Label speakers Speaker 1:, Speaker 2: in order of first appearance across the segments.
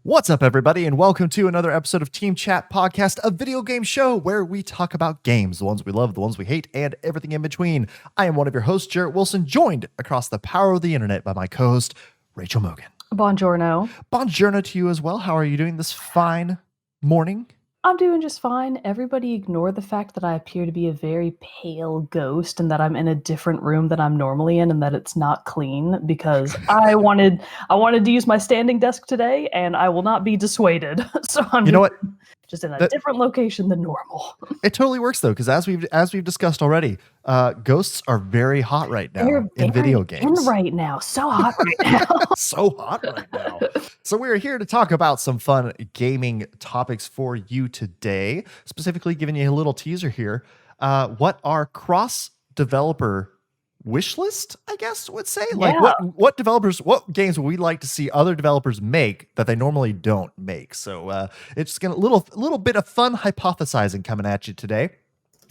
Speaker 1: What's up, everybody, and welcome to another episode of Team Chat Podcast, a video game show where we talk about games, the ones we love, the ones we hate, and everything in between. I am one of your hosts, Jerrett Wilson, joined across the power of the internet by my co-host, Rachel Mogan.
Speaker 2: Buongiorno.
Speaker 1: Buongiorno to you as well. How are you doing this fine morning?
Speaker 2: I'm doing just fine. Everybody ignore the fact that I appear to be a very pale ghost and that I'm in a different room than I'm normally in and that it's not clean because I wanted to use my standing desk today and I will not be dissuaded. So I'm just in a different location than normal.
Speaker 1: It totally works though, because as we've discussed already, ghosts are very hot right now in video games.
Speaker 2: Right now, so hot right now.
Speaker 1: So hot right now. So we're here to talk about some fun gaming topics for you today, specifically giving you a little teaser here. What our cross-developer wish list, I guess, would say.
Speaker 2: Yeah.
Speaker 1: Like what games would we like to see other developers make that they normally don't make? So it's gonna little bit of fun hypothesizing coming at you today.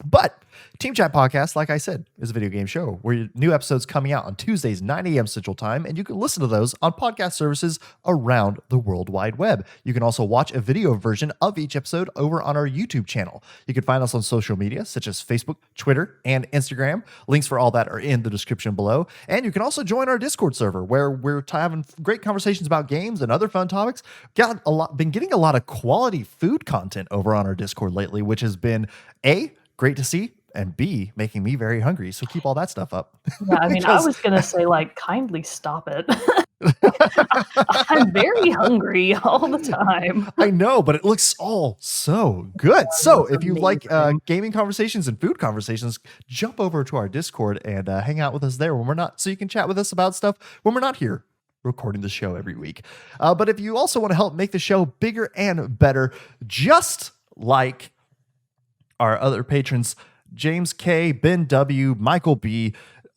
Speaker 1: But Team Chat Podcast, like I said, is a video game show where new episodes coming out on Tuesdays, 9 a.m. Central Time, and you can listen to those on podcast services around the World Wide Web. You can also watch a video version of each episode over on our YouTube channel. You can find us on social media, such as Facebook, Twitter, and Instagram. Links for all that are in the description below. And you can also join our Discord server, where we're having great conversations about games and other fun topics. Been getting a lot of quality food content over on our Discord lately, which has been great to see, and B, making me very hungry. So keep all that stuff up.
Speaker 2: Yeah, I mean, I was going to say, kindly stop it. I'm very hungry all the time.
Speaker 1: I know, but it looks all so good. Yeah, so if you like gaming conversations and food conversations, jump over to our Discord and hang out with us there when we're not, so you can chat with us about stuff when we're not here recording the show every week. But if you also want to help make the show bigger and better, just like our other patrons, James K, Ben W, Michael B,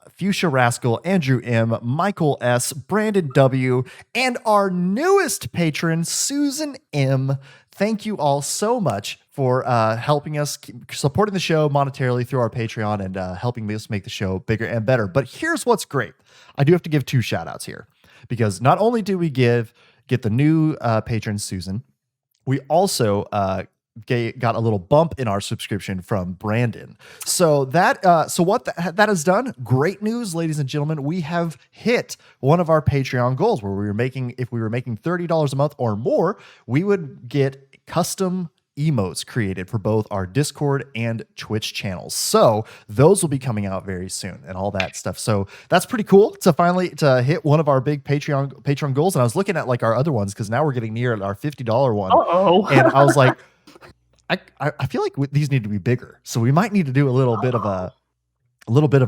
Speaker 1: Fuchsia Rascal, Andrew M, Michael S, Brandon W, and our newest patron, Susan M. Thank you all so much for helping us, supporting the show monetarily through our Patreon and helping us make the show bigger and better. But here's what's great. I do have to give two shout outs here, because not only do we get the new patron, Susan, we also got a little bump in our subscription from Brandon. So that that has done, great news, ladies and gentlemen. We have hit one of our Patreon goals where if we were making $30 a month or more, we would get custom emotes created for both our Discord and Twitch channels. So those will be coming out very soon and all that stuff. So that's pretty cool to finally hit one of our big Patreon goals. And I was looking at our other ones, because now we're getting near our $50 one. And I was like, I feel like these need to be bigger, so we might need to do a little bit of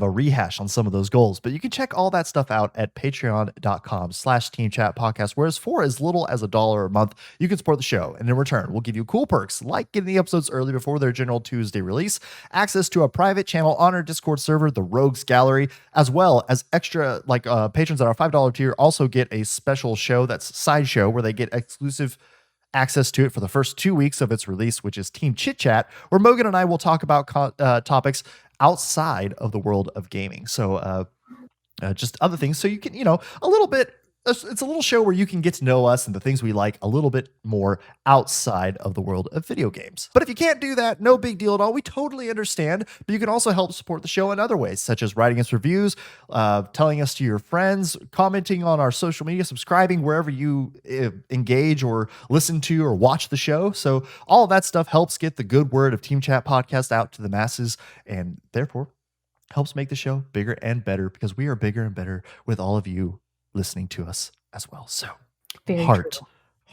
Speaker 1: a rehash on some of those goals. But you can check all that stuff out at patreon.com/teamchatpodcast, whereas for as little as $1 a month, you can support the show. And in return, we'll give you cool perks like getting the episodes early before their general Tuesday release, access to a private channel on our Discord server, the Rogues Gallery, as well as extra, patrons at our $5 tier also get a special show that's side show where they get exclusive access to it for the first 2 weeks of its release, which is Team Chit Chat, where Mogan and I will talk about topics outside of the world of gaming. So just other things. So you can, a little bit, it's a little show where you can get to know us and the things we like a little bit more outside of the world of video games. But if you can't do that, no big deal at all. We totally understand. But you can also help support the show in other ways, such as writing us reviews, telling us to your friends, commenting on our social media, subscribing wherever you engage or listen to or watch the show. So all of that stuff helps get the good word of Team Chat Podcast out to the masses, and therefore helps make the show bigger and better, because we are bigger and better with all of you listening to us as well. So heart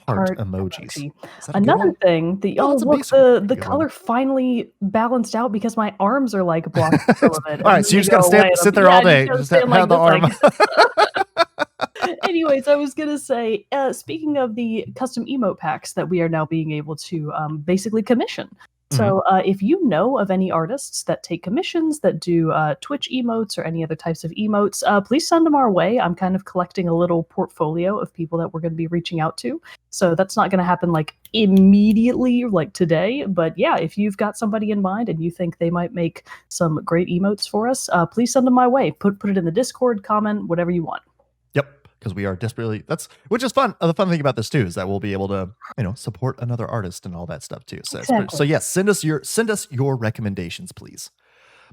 Speaker 1: emojis.
Speaker 2: Another thing, the color finally balanced out because my arms are blocked. All
Speaker 1: right, so you just gotta sit there all day. Just have the arm.
Speaker 2: Anyways, I was gonna say, speaking of the custom emote packs that we are now being able to basically commission. So if you know of any artists that take commissions, that do Twitch emotes or any other types of emotes, please send them our way. I'm kind of collecting a little portfolio of people that we're going to be reaching out to. So that's not going to happen immediately, today. But yeah, if you've got somebody in mind and you think they might make some great emotes for us, please send them my way. Put it in the Discord, comment, whatever you want.
Speaker 1: Yep. because we are desperately, which is fun. The fun thing about this too is that we'll be able to, support another artist and all that stuff too. So,
Speaker 2: Exactly.
Speaker 1: so yes, send us your recommendations, please.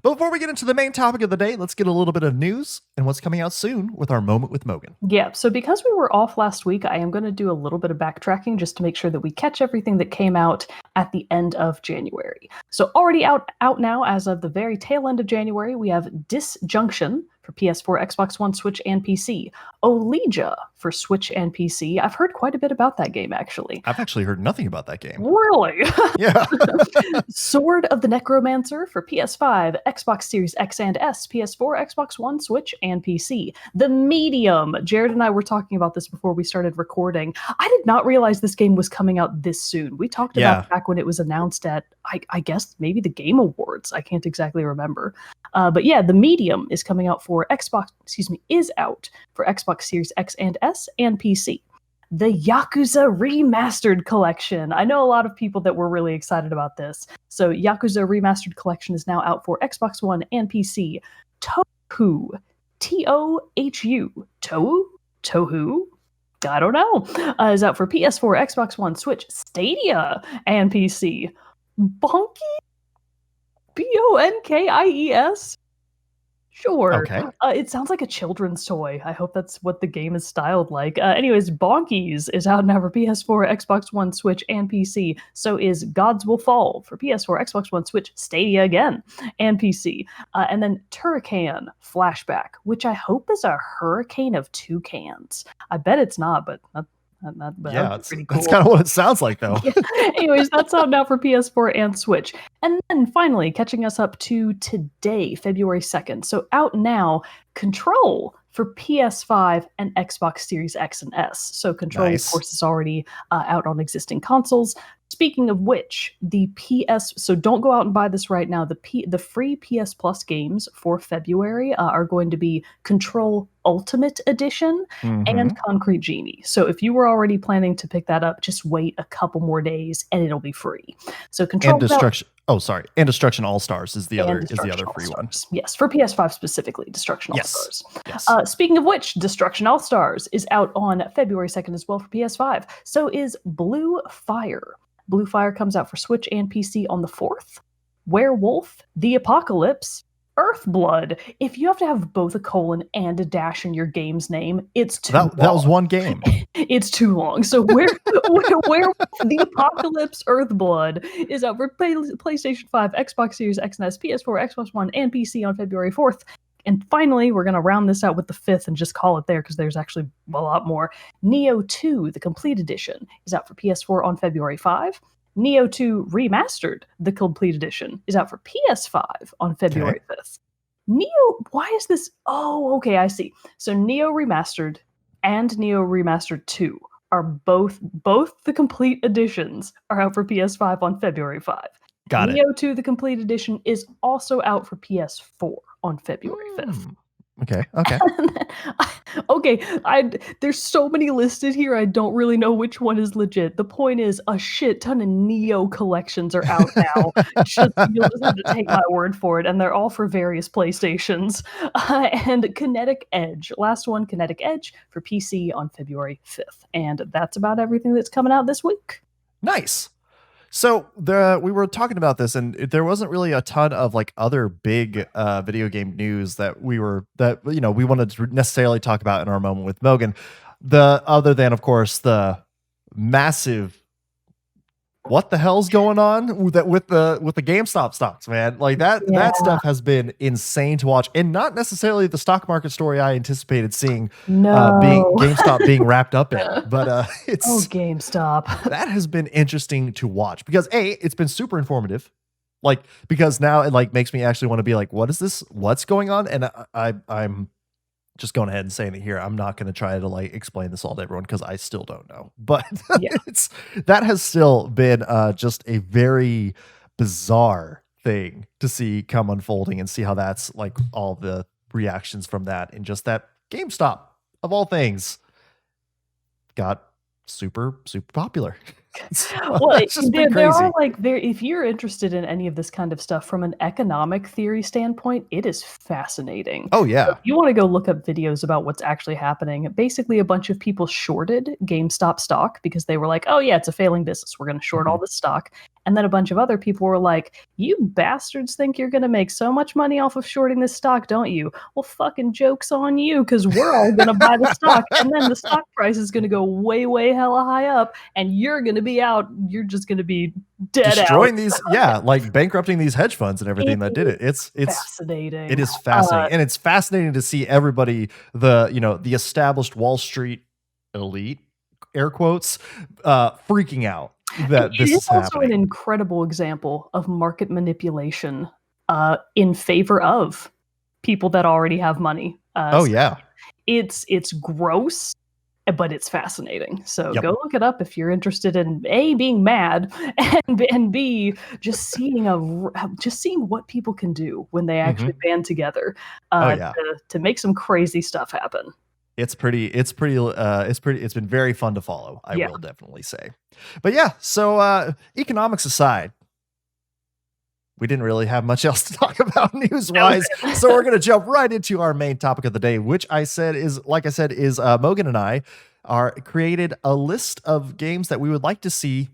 Speaker 1: But before we get into the main topic of the day, let's get a little bit of news and what's coming out soon with our moment with Mogan.
Speaker 2: Yeah, so because we were off last week, I am going to do a little bit of backtracking just to make sure that we catch everything that came out at the end of January. So already out now, as of the very tail end of January, we have Disjunction for PS4, Xbox One, Switch, and PC. Olija for Switch and PC. I've heard quite a bit about that game, actually.
Speaker 1: I've actually heard nothing about that game.
Speaker 2: Really?
Speaker 1: Yeah.
Speaker 2: Sword of the Necromancer for PS5, Xbox Series X and S, PS4, Xbox One, Switch, and PC. The Medium. Jerrett and I were talking about this before we started recording. I did not realize this game was coming out this soon. We talked about it back when it was announced at, I guess, maybe the Game Awards. I can't exactly remember. But yeah, The Medium is coming out for is out for Xbox Series X and S and PC. The Yakuza Remastered Collection. I know a lot of people that were really excited about this. So Yakuza Remastered Collection is now out for Xbox One and PC. Tohu. Tohu. Tohu? I don't know. Is out for PS4, Xbox One, Switch, Stadia, and PC. Bonky? Bonkies? Sure.
Speaker 1: Okay.
Speaker 2: It sounds like a children's toy. I hope that's what the game is styled like. Anyways, Bonkies is out now for PS4, Xbox One, Switch, and PC. So is Gods Will Fall for PS4, Xbox One, Switch, Stadia again, and PC. And then Turrican Flashback, which I hope is a hurricane of toucans. I bet it's not, but
Speaker 1: yeah,
Speaker 2: pretty cool.
Speaker 1: That's kind of what it sounds like, though.
Speaker 2: Anyways, that's out now for PS4 and Switch. And then finally, catching us up to today, February 2nd. So out now, Control for PS5 and Xbox Series X and S. So Control,
Speaker 1: Nice.
Speaker 2: of course, is already out on existing consoles. Speaking of which, the PS, so don't go out and buy this right now. The free PS Plus games for February are going to be Control Ultimate Edition and Concrete Genie. So if you were already planning to pick that up, just wait a couple more days and it'll be free. So Control
Speaker 1: and Destruction. And Destruction All Stars is the other free one.
Speaker 2: Yes, for PS5 specifically, Destruction All Stars.
Speaker 1: Yes.
Speaker 2: Speaking of which, Destruction All Stars is out on February 2nd as well for PS5. So is Blue Fire. Blue Fire comes out for Switch and PC on the 4th. Werewolf, The Apocalypse, Earthblood. If you have to have both a colon and a dash in your game's name, it's too long.
Speaker 1: That was one game.
Speaker 2: It's too long. So Werewolf, The Apocalypse, Earthblood is out for PlayStation 5, Xbox Series X and S, PS4, Xbox One, and PC on February 4th. And finally, we're going to round this out with the 5th and just call it there because there's actually a lot more. Neo 2, the Complete Edition, is out for PS4 on February 5. Neo 2 Remastered, the Complete Edition, is out for PS5 on February 5th. Neo, why is this? Oh, okay, I see. So Neo Remastered and Neo Remastered 2 are both the Complete Editions are out for PS5 on February 5.
Speaker 1: Got it.
Speaker 2: Neo 2, the Complete Edition, is also out for PS4 on February 5th.
Speaker 1: Okay.
Speaker 2: Okay, there's so many listed here, I don't really know which one is legit. The point is, a shit ton of Neo collections are out now. You'll just have to take my word for it, and they're all for various PlayStations. And Kinetic Edge, last one, Kinetic Edge, for PC on February 5th. And that's about everything that's coming out this week.
Speaker 1: Nice. So we were talking about this, and there wasn't really a ton of like other big video game news that we wanted to necessarily talk about in our moment with Mogan. Other than, of course, the massive what the hell's going on with the GameStop stocks, man. Like that stuff has been insane to watch, and not necessarily the stock market story I anticipated seeing GameStop being wrapped up in. But it's
Speaker 2: GameStop.
Speaker 1: That has been interesting to watch because it's been super informative. Like, because now it like makes me actually want to be like, what is this? What's going on? And I'm just going ahead and saying it here. I'm not going to try to like explain this all to everyone because I still don't know. But that has still been just a very bizarre thing to see come unfolding and see how that's like all the reactions from that, and just that GameStop of all things got super, super popular.
Speaker 2: Well,
Speaker 1: It's just pretty
Speaker 2: there
Speaker 1: crazy.
Speaker 2: are like if you're interested in any of this kind of stuff from an economic theory standpoint, it is fascinating.
Speaker 1: Oh
Speaker 2: So
Speaker 1: yeah.
Speaker 2: if you want to go look up videos about what's actually happening, basically a bunch of people shorted GameStop stock because they were like, "Oh yeah, it's a failing business. We're going to short all
Speaker 1: Mhm.
Speaker 2: this stock." And then a bunch of other people were like, "You bastards think you're going to make so much money off of shorting this stock, don't you? Well, fucking joke's on you because we're all going to buy the stock and then the stock price is going to go way, way hella high up and you're going to be out. You're just going to be dead out."
Speaker 1: Destroying these, yeah, like bankrupting these hedge funds and everything
Speaker 2: It
Speaker 1: that did
Speaker 2: is
Speaker 1: it. It
Speaker 2: fascinating.
Speaker 1: is fascinating. And it's fascinating to see everybody, the established Wall Street elite, air quotes, freaking out
Speaker 2: And
Speaker 1: that
Speaker 2: it
Speaker 1: this
Speaker 2: is
Speaker 1: is
Speaker 2: also an
Speaker 1: happening.
Speaker 2: incredible example of market manipulation in favor of people that already have money.
Speaker 1: Oh
Speaker 2: So
Speaker 1: yeah.
Speaker 2: it's gross, but it's fascinating. So
Speaker 1: Yep.
Speaker 2: go look it up if you're interested in A, being mad, and B, just seeing what people can do when they actually
Speaker 1: Hmm.
Speaker 2: band together
Speaker 1: Oh yeah.
Speaker 2: to make some crazy stuff happen.
Speaker 1: It's been very fun to follow, I
Speaker 2: Yeah.
Speaker 1: will definitely say. But yeah, so economics aside, we didn't really have much else to talk about news
Speaker 2: That was
Speaker 1: wise.
Speaker 2: it.
Speaker 1: So we're going to jump right into our main topic of the day, which like I said, is Mogan and I are created a list of games that we would like to see.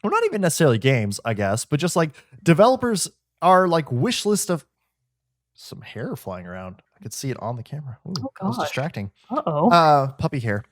Speaker 1: Well, not even necessarily games, I guess, but just like developers are like wish list of some hair flying around. I could see it on the camera. Ooh,
Speaker 2: Oh
Speaker 1: that was
Speaker 2: gosh.
Speaker 1: distracting.
Speaker 2: Uh-oh.
Speaker 1: Puppy hair.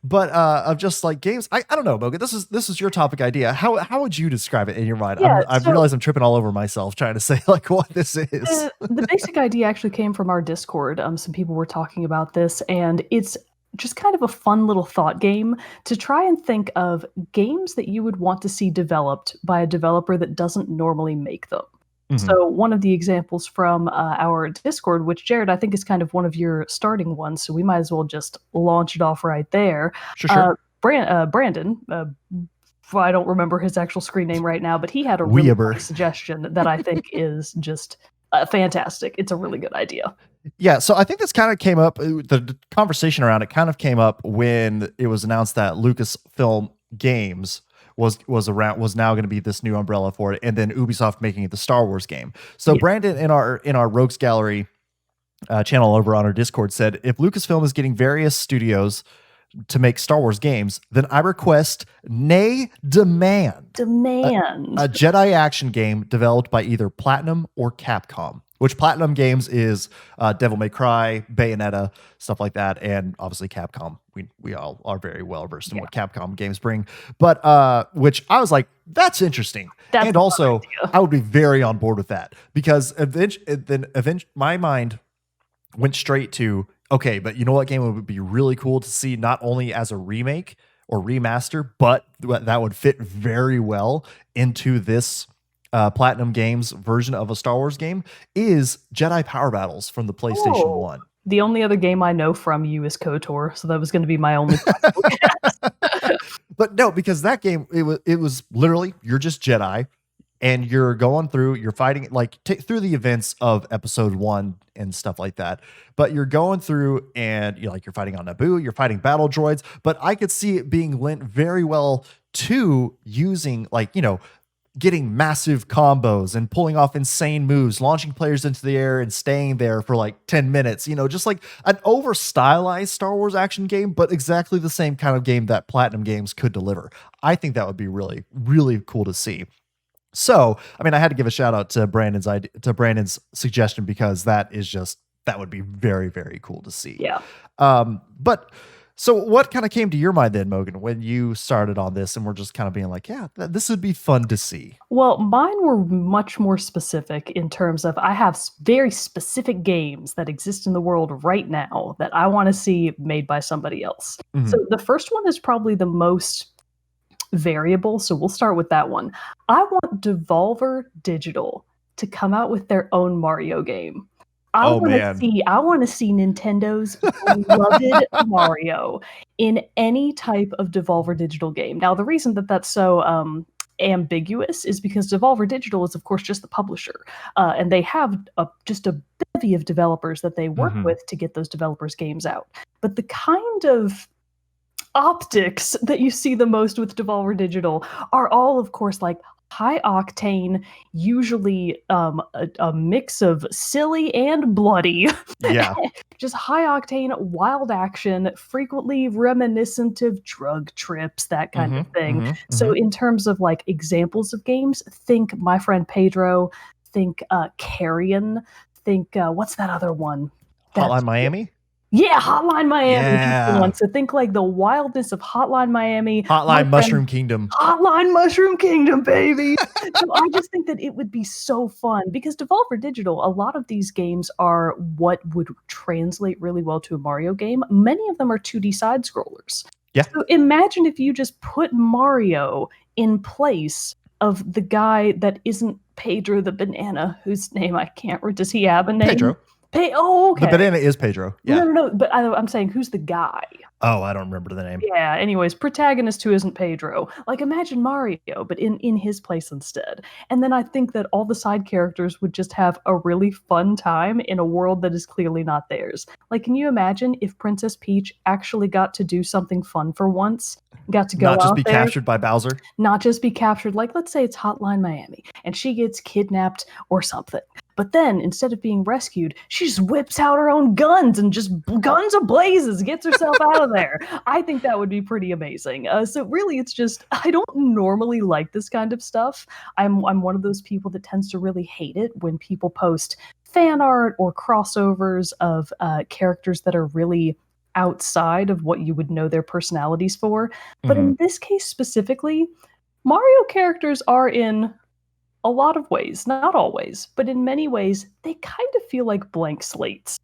Speaker 1: But of just like games, I don't know, Mogan. This is your topic idea. How would you describe it in your mind?
Speaker 2: Yeah,
Speaker 1: I've
Speaker 2: so
Speaker 1: realized I'm tripping all over myself trying to say like what this is.
Speaker 2: the basic idea actually came from our Discord. Some people were talking about this, and it's just kind of a fun little thought game to try and think of games that you would want to see developed by a developer that doesn't normally make them.
Speaker 1: Mhm.
Speaker 2: So one of the examples from our Discord, which Jerrett, I think is kind of one of your starting ones, so we might as well just launch it off right there.
Speaker 1: Sure, sure.
Speaker 2: Brandon, I don't remember his actual screen name right now, but he had a really
Speaker 1: Weeabr.
Speaker 2: funny suggestion that I think is just fantastic. It's a really good idea.
Speaker 1: Yeah, so I think this kind of came up. The conversation around it kind of came up when it was announced that Lucasfilm Games was now going to be this new umbrella for it, and then Ubisoft making it the Star Wars game. So
Speaker 2: Yeah.
Speaker 1: Brandon in our Rogues Gallery channel over on our Discord said, if Lucasfilm is getting various studios to make Star Wars games, then I request, nay, demand a,
Speaker 2: Demand.
Speaker 1: a Jedi action game developed by either Platinum or Capcom. Which Platinum Games is Devil May Cry, Bayonetta, stuff like that, and obviously Capcom. We all are very well versed in
Speaker 2: Yeah.
Speaker 1: what Capcom games bring, but which I was like, that's interesting,
Speaker 2: That's
Speaker 1: and
Speaker 2: a fun
Speaker 1: also
Speaker 2: idea.
Speaker 1: I would be very on board with that because my mind went straight to, okay, but you know what game would be really cool to see not only as a remake or remaster, but that would fit very well into this Platinum Games version of a Star Wars game is Jedi Power Battles from the PlayStation
Speaker 2: Oh,
Speaker 1: 1.
Speaker 2: the only other game I know from you is KOTOR, so that was going to be my only possible guess.
Speaker 1: But no, because that game, it was literally, you're just Jedi and you're going through, you're fighting like through the events of episode 1 and stuff like that. But you're going through and you're fighting on Naboo, you're fighting battle droids, but I could see it being lent very well to using getting massive combos and pulling off insane moves, launching players into the air and staying there for like 10 minutes, just like an over stylized Star Wars action game, but exactly the same kind of game that Platinum Games could deliver. I think that would be really, really cool to see. So, I mean, I had to give a shout out to Brandon's suggestion because that would be very, very cool to see.
Speaker 2: Yeah.
Speaker 1: But so what kind of came to your mind then, Mogan, when you started on this and we're just kind of being like, yeah, this would be fun to see?
Speaker 2: Well, mine were much more specific in terms of I have very specific games that exist in the world right now that I want to see made by somebody else. So
Speaker 1: Mhm.
Speaker 2: the first one is probably the most variable, so we'll start with that one. I want Devolver Digital to come out with their own Mario game.
Speaker 1: Oh man.
Speaker 2: I want to see Nintendo's beloved Mario in any type of Devolver Digital game. Now, the reason that that's so ambiguous is because Devolver Digital is, of course, just the publisher, and they have just a bevy of developers that they work
Speaker 1: Mhm.
Speaker 2: with to get those developers' games out. But the kind of optics that you see the most with Devolver Digital are all, of course, like high octane, usually a mix of silly and bloody.
Speaker 1: Yeah.
Speaker 2: Just high octane, wild action, frequently reminiscent of drug trips, that kind of thing. So, in terms of like examples of games, think My Friend Pedro, think Carrion, think what's that other one?
Speaker 1: Hotline Miami?
Speaker 2: Yeah, Hotline Miami. That's the
Speaker 1: Yeah.
Speaker 2: one. So think like the wildness of Hotline Miami.
Speaker 1: Hotline Mushroom Kingdom.
Speaker 2: Hotline Mushroom Kingdom, baby. So I just think that it would be so fun because Devolver Digital, a lot of these games are what would translate really well to a Mario game. Many of them are 2D side scrollers.
Speaker 1: Yeah.
Speaker 2: So imagine if you just put Mario in place of the guy that isn't Pedro the banana, whose name I can't read. Does he have a name?
Speaker 1: Pedro.
Speaker 2: Oh, okay.
Speaker 1: The banana is Pedro. Yeah.
Speaker 2: No. But I'm saying, who's the guy?
Speaker 1: Oh, I don't remember the name.
Speaker 2: Yeah. Anyways, protagonist who isn't Pedro. Like, imagine Mario, but in his place instead. And then I think that all the side characters would just have a really fun time in a world that is clearly not theirs. Like, can you imagine if Princess Peach actually got to do something fun for once? Got to go
Speaker 1: not just
Speaker 2: out
Speaker 1: be
Speaker 2: there,
Speaker 1: captured by Bowser.
Speaker 2: Not just be captured. Like, let's say it's Hotline Miami, and she gets kidnapped or something. But then, instead of being rescued, she just whips out her own guns and just guns ablazes, gets herself out of there. I think that would be pretty amazing. So really, it's just, I don't normally like this kind of stuff. I'm one of those people that tends to really hate it when people post fan art or crossovers of characters that are really outside of what you would know their personalities for. But in this case specifically, Mario characters are in a lot of ways, not always, but in many ways, they kind of feel like blank slates.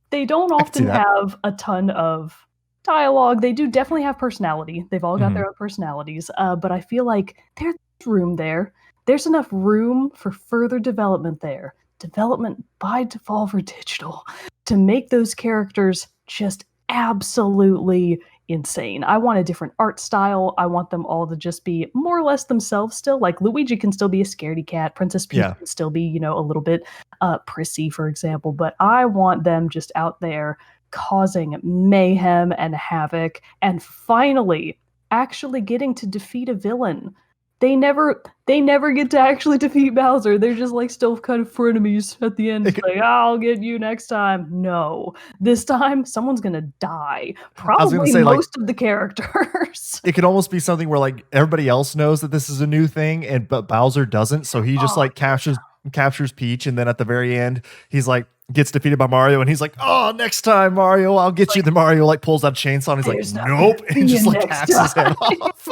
Speaker 2: They don't often have a ton of dialogue. They do definitely have personality. They've all got their own personalities. But I feel like there's room there. There's enough room for further development there. Development by Devolver Digital to make those characters just absolutely insane. I want a different art style. I want them all to just be more or less themselves still. Like Luigi can still be a scaredy cat. Princess Peach can still be, a little bit prissy, for example. But I want them just out there causing mayhem and havoc and finally actually getting to defeat a villain. They never get to actually defeat Bowser. They're just like still kind of frenemies at the end. It's like, I'll get you next time. No, this time someone's gonna die. Probably most of the characters.
Speaker 1: It could almost be something where like everybody else knows that this is a new thing, but Bowser doesn't. So he just like captures Peach, and then at the very end, he's like gets defeated by Mario, and he's like, "Oh, next time, Mario, I'll get you." The Mario like pulls out a chainsaw, and he's like, "Nope," and just like hacks his head off.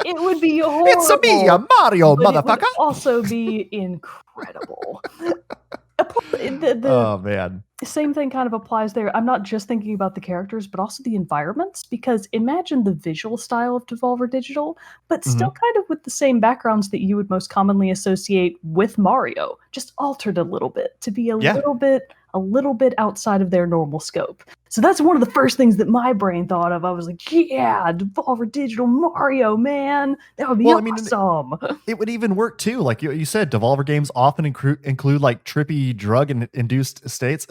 Speaker 2: It would be horrible.
Speaker 1: It's a me, a Mario, motherfucker.
Speaker 2: It would also be incredible.
Speaker 1: Oh man.
Speaker 2: Same thing kind of applies there. I'm not just thinking about the characters, but also the environments, because imagine the visual style of Devolver Digital, but still kind of with the same backgrounds that you would most commonly associate with Mario, just altered a little bit to be a little bit outside of their normal scope. So that's one of the first things that my brain thought of. I was like, yeah, Devolver Digital Mario, man. That would be awesome.
Speaker 1: It would even work too. Like you said, Devolver games often include like trippy drug-induced states.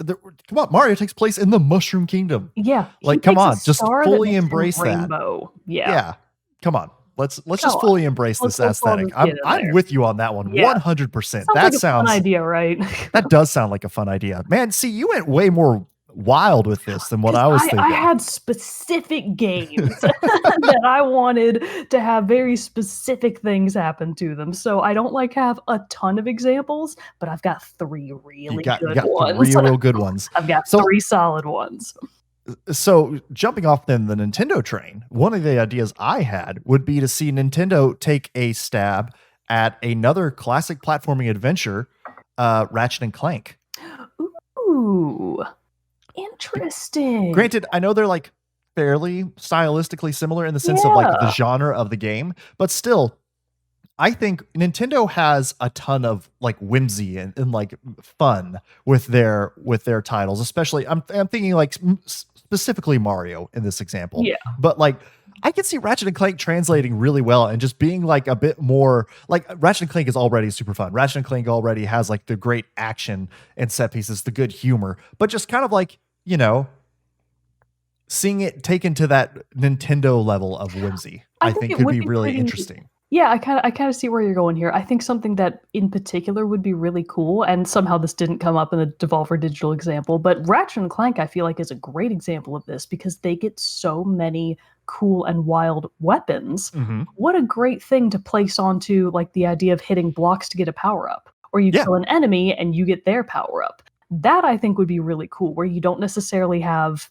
Speaker 1: Come on, Mario takes place in the Mushroom Kingdom.
Speaker 2: Yeah.
Speaker 1: Like, come on, just fully embrace that.
Speaker 2: Yeah.
Speaker 1: Come on. Let's just fully embrace this aesthetic. I'm with you on that one, 100%. That sounds
Speaker 2: like a fun idea, right?
Speaker 1: That does sound like a fun idea, man. See, you went way more wild with this than what I was thinking.
Speaker 2: I had specific games that I wanted to have very specific things happen to them. So I don't like have a ton of examples, but I've got three really good ones.
Speaker 1: Three real good ones.
Speaker 2: I've got three solid ones.
Speaker 1: So jumping off then the Nintendo train, one of the ideas I had would be to see Nintendo take a stab at another classic platforming adventure, Ratchet and Clank.
Speaker 2: Ooh, interesting.
Speaker 1: Granted, I know they're like fairly stylistically similar in the sense of like the genre of the game, but still, I think Nintendo has a ton of like whimsy and like fun with their titles, especially I'm thinking like specifically Mario in this example.
Speaker 2: Yeah.
Speaker 1: But like I could see Ratchet and Clank translating really well and just being like a bit more like Ratchet and Clank is already super fun. Ratchet and Clank already has like the great action and set pieces, the good humor, but just kind of like, seeing it taken to that Nintendo level of whimsy,
Speaker 2: I
Speaker 1: I
Speaker 2: think
Speaker 1: think
Speaker 2: it
Speaker 1: could
Speaker 2: would
Speaker 1: be
Speaker 2: be
Speaker 1: really
Speaker 2: pretty.
Speaker 1: interesting.
Speaker 2: Yeah, I kind of see where you're going here. I think something that in particular would be really cool, and somehow this didn't come up in the Devolver Digital example, but Ratchet and Clank I feel like is a great example of this because they get so many cool and wild weapons.
Speaker 1: Hmm.
Speaker 2: What a great thing to place onto like the idea of hitting blocks to get a power up, or you
Speaker 1: Yeah.
Speaker 2: kill an enemy and you get their power up. That I think would be really cool, where you don't necessarily have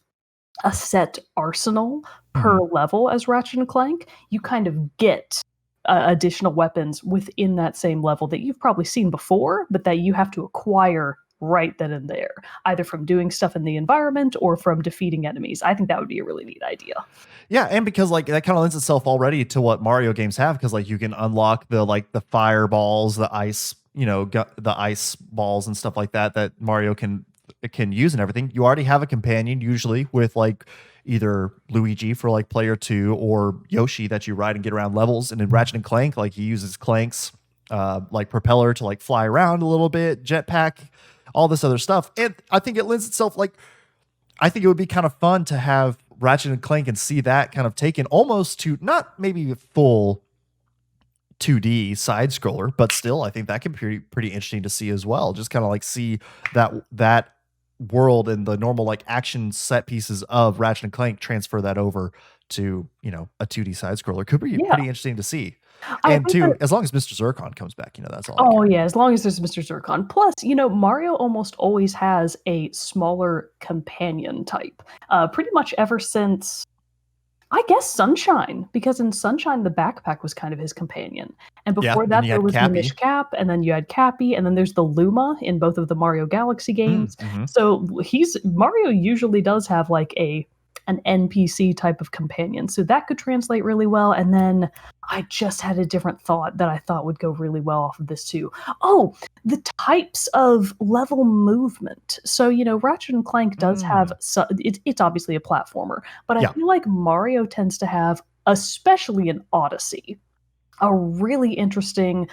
Speaker 2: a set arsenal per
Speaker 1: Hmm.
Speaker 2: level as Ratchet and Clank. You kind of get additional weapons within that same level that you've probably seen before, but that you have to acquire right then and there, either from doing stuff in the environment or from defeating enemies. I think that would be a really neat idea.
Speaker 1: Yeah, and because like that kind of lends itself already to what Mario games have, because like you can unlock the fireballs, the ice, the ice balls and stuff like that Mario can use and everything. You already have a companion usually with like either Luigi for like player 2 or Yoshi that you ride and get around levels. And in Ratchet and Clank, like he uses Clank's like propeller to like fly around a little bit, jetpack, all this other stuff. And I think it lends itself like I think it would be kind of fun to have Ratchet and Clank and see that kind of taken almost to not maybe a full 2D side scroller, but still I think that could be pretty interesting to see as well. Just kind of like see that world and the normal like action set pieces of Ratchet and Clank, transfer that over to, a 2D side scroller could be
Speaker 2: Yeah,
Speaker 1: pretty interesting to see.
Speaker 2: I
Speaker 1: And
Speaker 2: think that.
Speaker 1: two, as long as Mr. Zircon comes back, that's all I
Speaker 2: Oh
Speaker 1: care.
Speaker 2: yeah, as long as there's Mr. Zircon. Plus, Mario almost always has a smaller companion type. Pretty much ever since I guess Sunshine, because in Sunshine the backpack was kind of his companion. And
Speaker 1: Yeah,
Speaker 2: before
Speaker 1: then
Speaker 2: that
Speaker 1: you
Speaker 2: there
Speaker 1: had
Speaker 2: was Minish
Speaker 1: Cappy.
Speaker 2: Cap, and then you had Cappy, and then there's the Luma in both of the Mario Galaxy games.
Speaker 1: Mm-hmm.
Speaker 2: So he's Mario usually does have like an NPC type of companion. So that could translate really well. And then I just had a different thought that I thought would go really well off of this too. Oh, the types of level movement. So, Ratchet and Clank does have,
Speaker 1: Mm.
Speaker 2: it's obviously a platformer, but I
Speaker 1: Yeah.
Speaker 2: feel like Mario tends to have, especially in Odyssey, a really interesting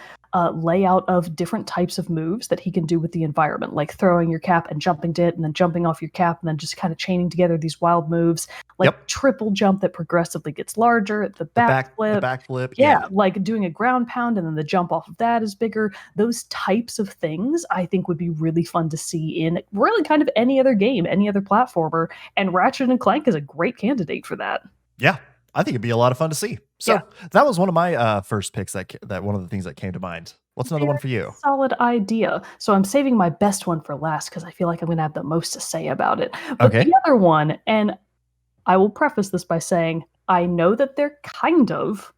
Speaker 2: layout of different types of moves that he can do with the environment, like throwing your cap and jumping to it, and then jumping off your cap, and then just kind of chaining together these wild moves, like
Speaker 1: Yep.
Speaker 2: triple jump that progressively gets larger, the
Speaker 1: The
Speaker 2: backflip.
Speaker 1: backflip.
Speaker 2: Yeah,
Speaker 1: Yeah.
Speaker 2: like doing a ground pound and then the jump off of that is bigger. Those types of things I think would be really fun to see in really kind of any other game, any other platformer. And Ratchet and Clank is a great candidate for that.
Speaker 1: Yeah, I think it'd be a lot of fun to see.
Speaker 2: Yeah.
Speaker 1: So that was one of my first picks. That one of the things that came to mind. What's another
Speaker 2: Very
Speaker 1: one for you?
Speaker 2: solid idea. So I'm saving my best one for last because I feel like I'm going to have the most to say about it. But
Speaker 1: Okay.
Speaker 2: the other one, and I will preface this by saying I know that there kind of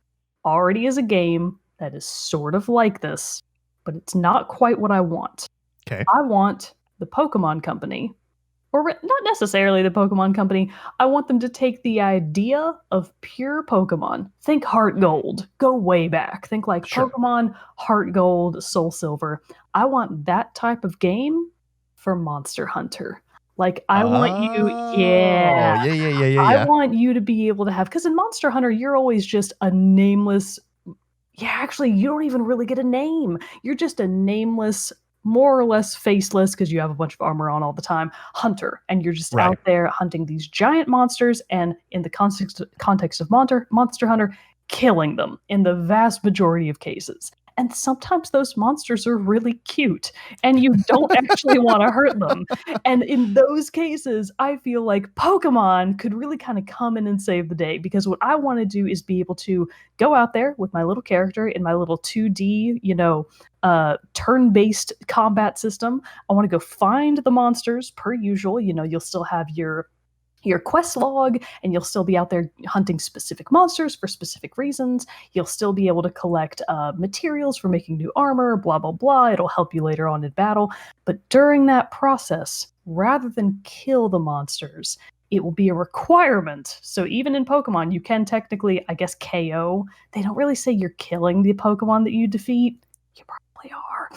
Speaker 2: already is a game that is sort of like this, but it's not quite what I want.
Speaker 1: Okay.
Speaker 2: I want the Pokemon Company, or not necessarily the Pokemon Company. I want them to take the idea of pure Pokemon. Think Heart Gold. Go way back. Think like
Speaker 1: Sure.
Speaker 2: Pokemon, Heart Gold, Soul Silver. I want that type of game for Monster Hunter. Like, I want you,
Speaker 1: Oh,
Speaker 2: yeah,
Speaker 1: yeah, yeah, yeah, yeah,
Speaker 2: I
Speaker 1: yeah.
Speaker 2: want you to be able to have, because in Monster Hunter, you're always just a nameless, yeah, actually, you don't even really get a name. You're just a nameless, more or less faceless, because you have a bunch of armor on all the time, hunter. And you're just
Speaker 1: Right.
Speaker 2: out there hunting these giant monsters, and in the context of Monster Hunter, killing them in the vast majority of cases. And sometimes those monsters are really cute, and you don't actually want to hurt them. And in those cases, I feel like Pokemon could really kind of come in and save the day, because what I want to do is be able to go out there with my little character in my little 2D, turn-based combat system. I want to go find the monsters per usual. You'll still have your quest log, and you'll still be out there hunting specific monsters for specific reasons. You'll still be able to collect materials for making new armor, blah, blah, blah. It'll help you later on in battle. But during that process, rather than kill the monsters, it will be a requirement. So even in Pokemon, you can technically, I guess, KO. They don't really say you're killing the Pokemon that you defeat. You probably are.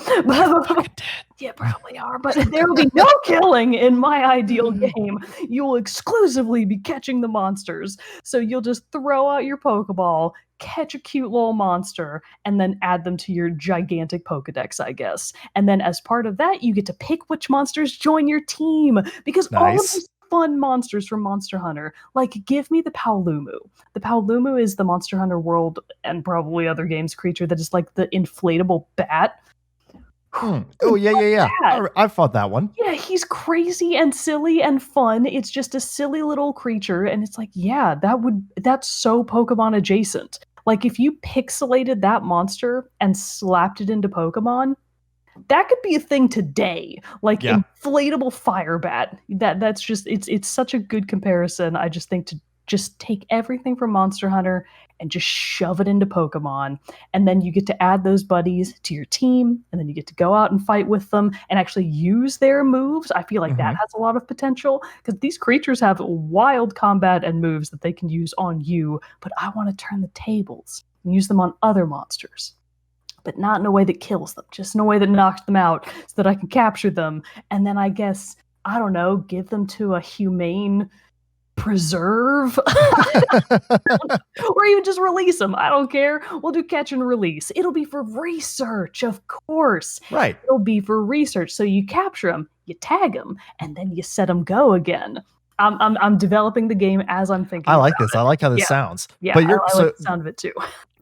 Speaker 1: Fucking dead.
Speaker 2: You probably are, but there will be no killing in my ideal game. You will exclusively be catching the monsters. So you'll just throw out your Pokeball, catch a cute little monster, and then add them to your gigantic Pokedex, I guess. And then as part of that, you get to pick which monsters join your team, because all of
Speaker 1: Nice.
Speaker 2: these fun monsters from Monster Hunter. Like, give me the Paolumu. The Paolumu is the Monster Hunter World and probably other games creature that is like the inflatable bat.
Speaker 1: Oh, yeah. I've fought that one.
Speaker 2: Yeah, he's crazy and silly and fun. It's just a silly little creature, and it's like, yeah, that's so Pokemon adjacent. Like, if you pixelated that monster and slapped it into Pokemon, that could be a thing today. Like, inflatable fire bat. That's just it's such a good comparison. I just think to just take everything from Monster Hunter and just shove it into Pokemon, and then you get to add those buddies to your team, and then you get to go out and fight with them and actually use their moves. I feel like that has a lot of potential because these creatures have wild combat and moves that they can use on you, but I want to turn the tables and use them on other monsters, but not in a way that kills them, just in a way that knocks them out so that I can capture them. And then I guess, I don't know, give them to a humane preserve or even just release them. I don't care. We'll do catch and release. It'll be for research, of course.
Speaker 1: Right.
Speaker 2: It'll be for research. So you capture them, you tag them, and then you set them go again. I'm developing the game as I'm thinking.
Speaker 1: I like this. I like how this sounds.
Speaker 2: Yeah,
Speaker 1: but
Speaker 2: I like the sound of it too.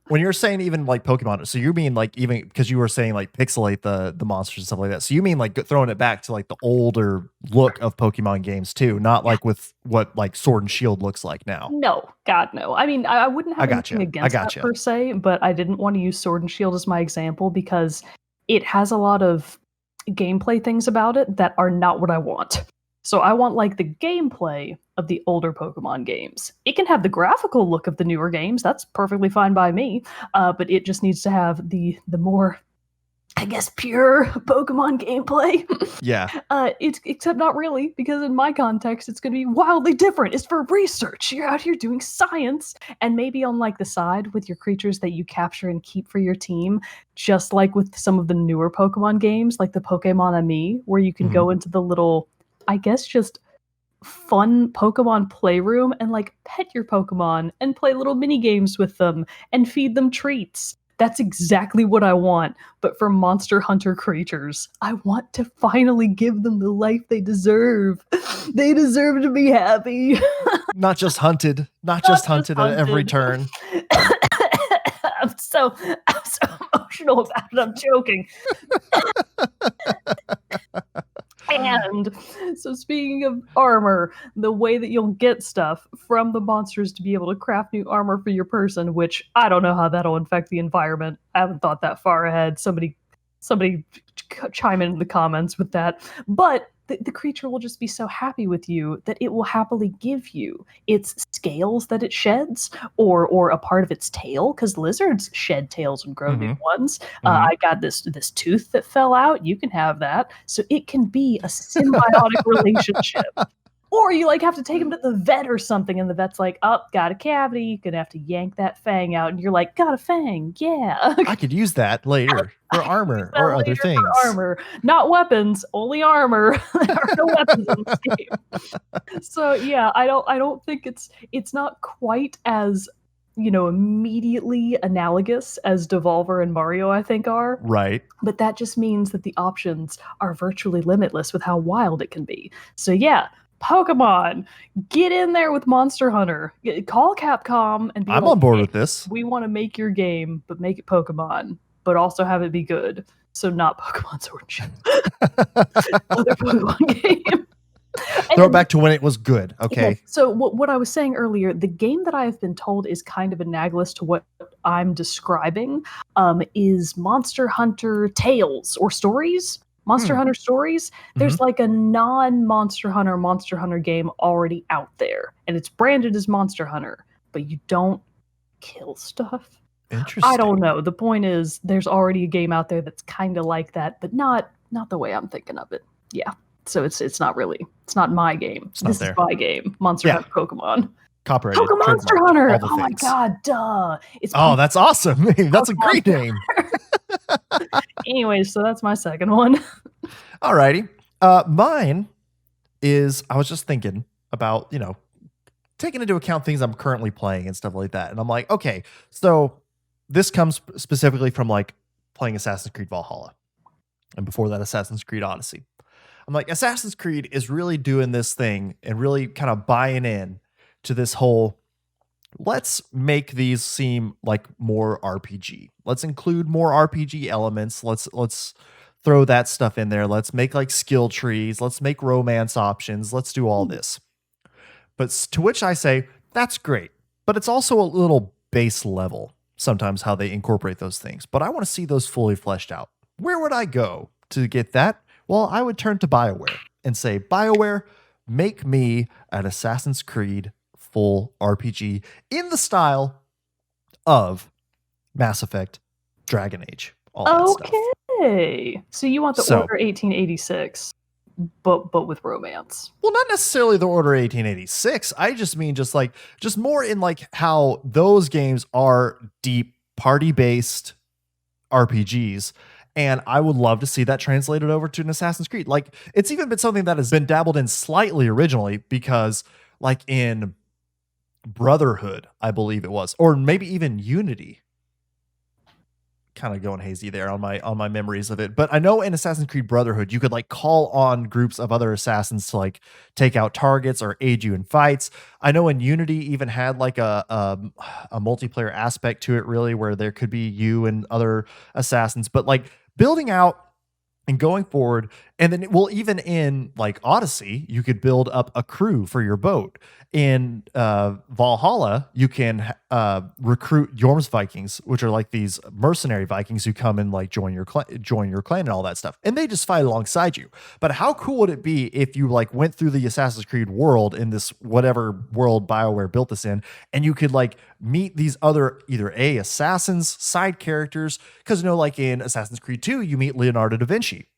Speaker 1: When you're saying even like Pokemon, so you mean like even because you were saying like pixelate the monsters and stuff like that. So you mean like throwing it back to like the older look of Pokemon games too, not like with what like Sword and Shield looks like now.
Speaker 2: No, God, no. I mean, I wouldn't have anything against that per se, but I didn't want to use Sword and Shield as my example because it has a lot of gameplay things about it that are not what I want. So I want like the gameplay of the older Pokemon games. It can have the graphical look of the newer games. That's perfectly fine by me. But it just needs to have the more, I guess, pure Pokemon gameplay.
Speaker 1: Yeah.
Speaker 2: Except not really, because in my context, it's going to be wildly different. It's for research. You're out here doing science. And maybe on like the side with your creatures that you capture and keep for your team, just like with some of the newer Pokemon games, like the Pokemon Ami, where you can go into the little, I guess, just fun Pokemon playroom and like pet your Pokemon and play little mini games with them and feed them treats. That's exactly what I want, but for Monster Hunter creatures. I want to finally give them the life they deserve. They deserve to be happy.
Speaker 1: Not just hunted at every turn.
Speaker 2: I'm so emotional about it. I'm joking. And so speaking of armor, the way that you'll get stuff from the monsters to be able to craft new armor for your person, which I don't know how that'll affect the environment. I haven't thought that far ahead. Somebody chime in the comments with that. But the creature will just be so happy with you that it will happily give you its scales that it sheds or a part of its tail, because lizards shed tails and grow new ones. I got this tooth that fell out. You can have that. So it can be a symbiotic relationship. Or you like have to take him to the vet or something, and the vet's like, "Oh, got a cavity. You're gonna have to yank that fang out." And you're like, "Got a fang? Yeah,
Speaker 1: I could use that later for armor or other things.
Speaker 2: For armor, not weapons, only armor. There are no weapons in this game." So yeah, I don't think it's not quite as, you know, immediately analogous as Devolver and Mario, I think, are.
Speaker 1: Right.
Speaker 2: But that just means that the options are virtually limitless with how wild it can be. So yeah. Pokemon, get in there with Monster Hunter. Call Capcom and be
Speaker 1: I'm
Speaker 2: like,
Speaker 1: on board
Speaker 2: "Hey,
Speaker 1: with this.
Speaker 2: we want to make your game, but make it Pokemon, but also have it be good." So not Pokemon Sword and Shield. Other Pokemon game.
Speaker 1: Throw it back to when it was good. Okay.
Speaker 2: Yeah, so what I was saying earlier, the game that I have been told is kind of analogous to what I'm describing, is Monster Hunter Tales or Stories. Monster Hunter Stories, there's like a non-Monster Hunter game already out there, and it's branded as Monster Hunter, but you don't kill stuff.
Speaker 1: Interesting.
Speaker 2: I don't know. The point is, there's already a game out there that's kind of like that, but not the way I'm thinking of it. Yeah. So it's not my game. This is my game. Monster Hunter Pokemon.
Speaker 1: Copyrighted.
Speaker 2: Pokemon Monster Hunter. Oh my god, duh.
Speaker 1: That's awesome. That's a great name.
Speaker 2: Anyways, so that's my second one.
Speaker 1: Alrighty. Mine is, I was just thinking about, taking into account things I'm currently playing and stuff like that. And I'm like, okay, so this comes specifically from like playing Assassin's Creed Valhalla. And before that, Assassin's Creed Odyssey. I'm like, Assassin's Creed is really doing this thing and really kind of buying in to this whole, let's make these seem like more RPG. Let's include more RPG elements. Let's throw that stuff in there. Let's make like skill trees. Let's make romance options. Let's do all this. But to which I say, that's great. But it's also a little base level sometimes how they incorporate those things. But I want to see those fully fleshed out. Where would I go to get that? Well, I would turn to Bioware and say, Bioware, make me an Assassin's Creed full RPG in the style of Mass Effect, Dragon Age, all that stuff.
Speaker 2: Okay. So you want the Order 1886, but with romance.
Speaker 1: Well, not necessarily the Order 1886. I just mean just more in like how those games are deep party-based RPGs. And I would love to see that translated over to an Assassin's Creed. Like, it's even been something that has been dabbled in slightly originally because, like, in Brotherhood, I believe it was, or maybe even Unity. Kind of going hazy there on my memories of it. But I know in Assassin's Creed Brotherhood, you could like call on groups of other assassins to like take out targets or aid you in fights. I know in Unity even had like a multiplayer aspect to it, really, where there could be you and other assassins. But like building out and going forward, and then even in like Odyssey, you could build up a crew for your boat. In Valhalla, you can recruit Jorm's Vikings, which are like these mercenary Vikings who come and like join your clan and all that stuff, and they just fight alongside you. But how cool would it be if you like went through the Assassin's Creed world in this whatever world BioWare built this in, and you could like meet these other either assassins, side characters, because like in Assassin's Creed 2, you meet Leonardo da Vinci.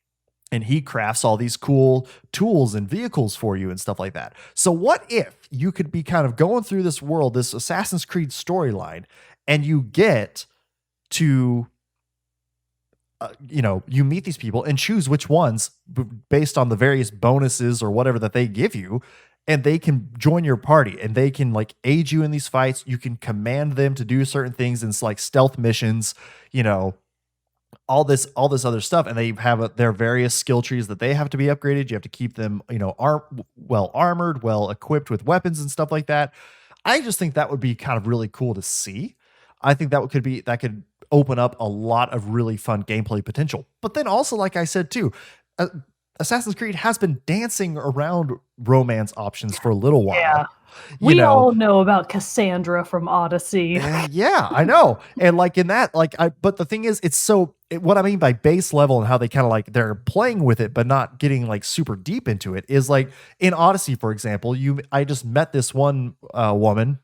Speaker 1: And he crafts all these cool tools and vehicles for you and stuff like that. So what if you could be kind of going through this world, this Assassin's Creed storyline, and you get to, you meet these people and choose which ones based on the various bonuses or whatever that they give you, and they can join your party and they can like aid you in these fights. You can command them to do certain things and it's like stealth missions, all this other stuff, and they have their various skill trees that they have to be upgraded. You have to keep them, well armored, well equipped with weapons and stuff like that. I just think that would be kind of really cool to see. I think that could open up a lot of really fun gameplay potential. But then also, like I said too, Assassin's Creed has been dancing around romance options for a little while.
Speaker 2: Yeah. We all know about Cassandra from Odyssey.
Speaker 1: Yeah, I know. And like in that, but the thing is, what I mean by base level and how they kind of like they're playing with it, but not getting like super deep into it is like in Odyssey, for example, I just met this one woman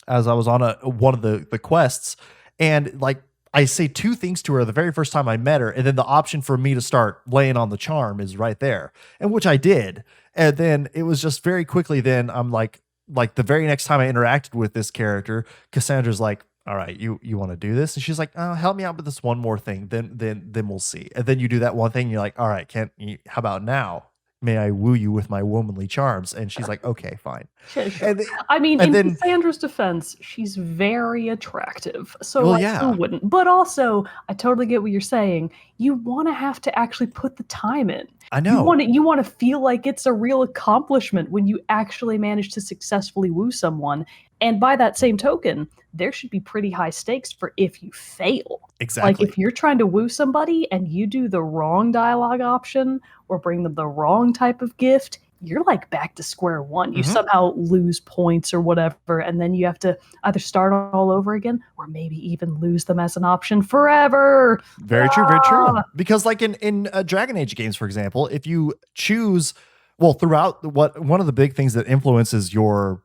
Speaker 1: as I was on one of the quests, and like I say two things to her the very first time I met her, and then the option for me to start laying on the charm is right there, and which I did. And then it was just very quickly, then I'm like the very next time I interacted with this character, Cassandra's like, all right, you want to do this? And she's like, oh, help me out with this one more thing. Then we'll see. And then you do that one thing. And you're like, all right, how about now? May I woo you with my womanly charms? And she's like, okay, fine.
Speaker 2: Sure. I mean, in Cassandra's defense, she's very attractive. So who wouldn't? But also, I totally get what you're saying. You want to have to actually put the time in.
Speaker 1: I know.
Speaker 2: You want to feel like it's a real accomplishment when you actually manage to successfully woo someone. And by that same token, there should be pretty high stakes for if you fail.
Speaker 1: Exactly.
Speaker 2: Like if you're trying to woo somebody and you do the wrong dialogue option or bring them the wrong type of gift, you're like back to square one. You somehow lose points or whatever, and then you have to either start all over again or maybe even lose them as an option forever.
Speaker 1: Very true, very true. Because like in Dragon Age games, for example, if you choose, throughout one of the big things that influences your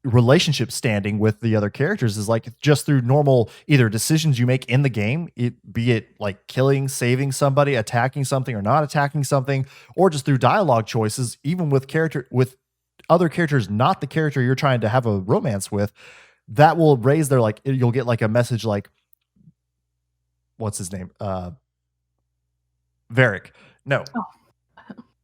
Speaker 1: relationship standing with the other characters is like just through normal either decisions you make in the game, be it like killing, saving somebody, attacking something or not attacking something, or just through dialogue choices, even with other characters, not the character you're trying to have a romance with, that will raise their like, you'll get like a message like, what's his name? Varric. No.
Speaker 2: Oh.